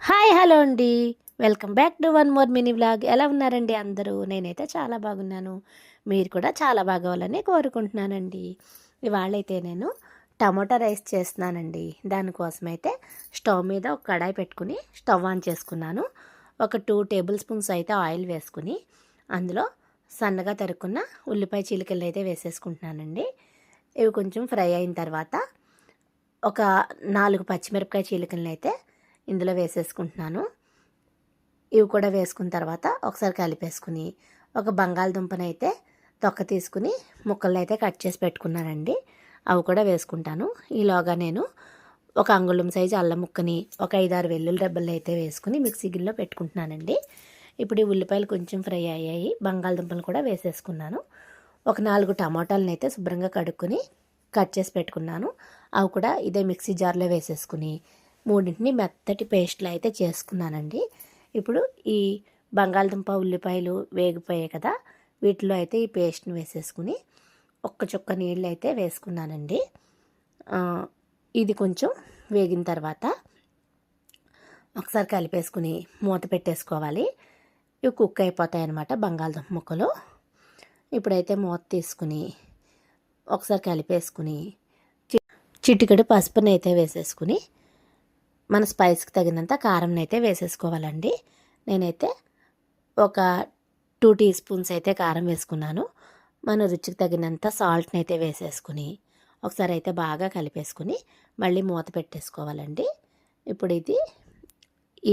Hi hello అండి. Welcome back to one more mini vlog. ఎలా ఉన్నారండి అందరూ? నేనైతే చాలా బాగున్నాను. మీరు కూడా చాలా బాగోవాలని కోరుకుంటున్నానండి. ఇవాళైతే నేను టమోటా రైస్ చేస్తున్నానండి. దానికోసమైతే స్టవ్ మీద ఒక కడాయి పెట్టుకుని స్టవ్ ఆన్ చేసుకున్నాను. ఒక 2 టేబుల్ స్పూన్స్ అయితే ఆయిల్ వేసుకుని అందులో సన్నగా తరుక్కున్న ఉల్లిపాయ చీలికలు అయితే వేసేసుకుంటున్నానండి. ఇవి కొంచెం ఫ్రై అయిన తర్వాత ఒక 4 పచ్చిమిరపకాయ చీలికలను అయితే ఇందులో వేసేసుకుంటున్నాను. ఇవి కూడా వేసుకున్న తర్వాత ఒకసారి కలిపేసుకుని ఒక బంగాళదుంపనైతే తొక్క తీసుకుని ముక్కలను అయితే కట్ చేసి పెట్టుకున్నానండి. అవి కూడా వేసుకుంటాను. ఈలోగా నేను ఒక అంగుళం సైజు అల్లం ముక్కని ఒక 5-6 వెల్లుల్లి రెబ్బలు అయితే వేసుకుని మిక్సీ గిన్నెలో పెట్టుకుంటున్నానండి. ఇప్పుడు ఈ ఉల్లిపాయలు కొంచెం ఫ్రై అయ్యాయి. బంగాళదుంపలు కూడా వేసేసుకున్నాను. ఒక 4 టమాటాలను అయితే శుభ్రంగా కడుక్కొని కట్ చేసి పెట్టుకున్నాను. అవి కూడా ఇదే మిక్సీ జార్లో వేసేసుకుని మూడింటిని మెత్తటి పేస్ట్లు అయితే చేసుకున్నానండి. ఇప్పుడు ఈ బంగాళదుంప ఉల్లిపాయలు వేగిపోయాయి కదా, వీటిలో అయితే ఈ పేస్ట్ని వేసేసుకుని ఒక్క చుక్క నీళ్ళు అయితే వేసుకున్నానండి. ఇది కొంచెం వేగిన తర్వాత ఒకసారి కలిపేసుకుని మూత పెట్టేసుకోవాలి. ఇవి కుక్ అయిపోతాయి అన్నమాట బంగాళదుంప ముక్కలు. ఇప్పుడైతే మూత తీసుకుని ఒకసారి కలిపేసుకుని చిటికెడు పసుపుని అయితే వేసేసుకుని మన స్పైస్కి తగినంత కారం అయితే వేసేసుకోవాలండి. నేనైతే ఒక 2 టీ స్పూన్స్ అయితే కారం వేసుకున్నాను. మన రుచికి తగినంత సాల్ట్ని అయితే వేసేసుకుని ఒకసారి అయితే బాగా కలిపేసుకుని మళ్ళీ మూత పెట్టేసుకోవాలండి. ఇప్పుడు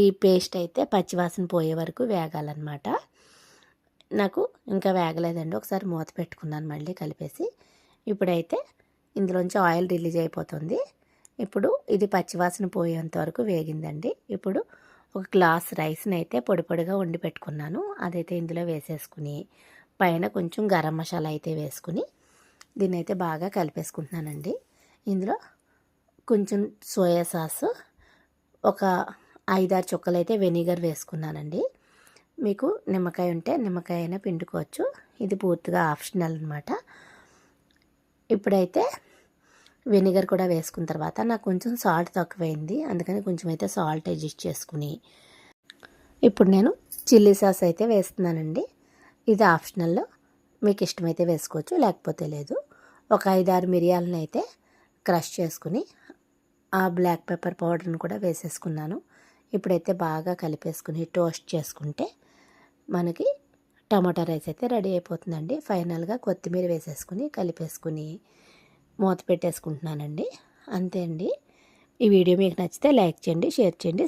ఈ పేస్ట్ అయితే పచ్చివాసన పోయే వరకు వేగాలన్నమాట. నాకు ఇంకా వేగలేదండి. ఒకసారి మూత పెట్టుకున్నాను మళ్ళీ కలిపేసి. ఇప్పుడైతే ఇందులోంచి ఆయిల్ రిలీజ్ అయిపోతుంది. ఇప్పుడు ఇది పచ్చివాసన పోయేంత వరకు వేగిందండి. ఇప్పుడు ఒక గ్లాస్ రైస్ని అయితే పొడి పొడిగా వండి పెట్టుకున్నాను. అదైతే ఇందులో వేసేసుకుని పైన కొంచెం గరం మసాలా అయితే వేసుకుని దీన్ని అయితే బాగా కలిపేసుకుంటున్నానండి. ఇందులో కొంచెం సోయా సాస్, ఒక 5-6 చుక్కలు అయితే వెనిగర్ వేసుకున్నానండి. మీకు నిమ్మకాయ ఉంటే నిమ్మకాయ అయినా పిండుకోవచ్చు. ఇది పూర్తిగా ఆప్షనల్ అనమాట. ఇప్పుడైతే వెనిగర్ కూడా వేసుకున్న తర్వాత నాకు కొంచెం సాల్ట్ తక్కువైంది. అందుకని కొంచెం అయితే సాల్ట్ అడ్జస్ట్ చేసుకుని ఇప్పుడు నేను చిల్లీ సాస్ అయితే వేస్తున్నానండి. ఇది ఆప్షనల్, మీకు ఇష్టమైతే వేసుకోవచ్చు, లేకపోతే లేదు. ఒక 5-6 మిరియాలను అయితే క్రష్ చేసుకుని ఆ బ్లాక్ పెప్పర్ పౌడర్ని కూడా వేసేసుకున్నాను. ఇప్పుడైతే బాగా కలిపేసుకుని టోస్ట్ చేసుకుంటే మనకి టమాటా రైస్ అయితే రెడీ అయిపోతుందండి. ఫైనల్గా కొత్తిమీర వేసేసుకుని కలిపేసుకుని మూత పెట్టేసుకుంటున్నానండి. అంతే అండి. ఈ వీడియో మీకు నచ్చితే లైక్ చేయండి, షేర్ చేయండి,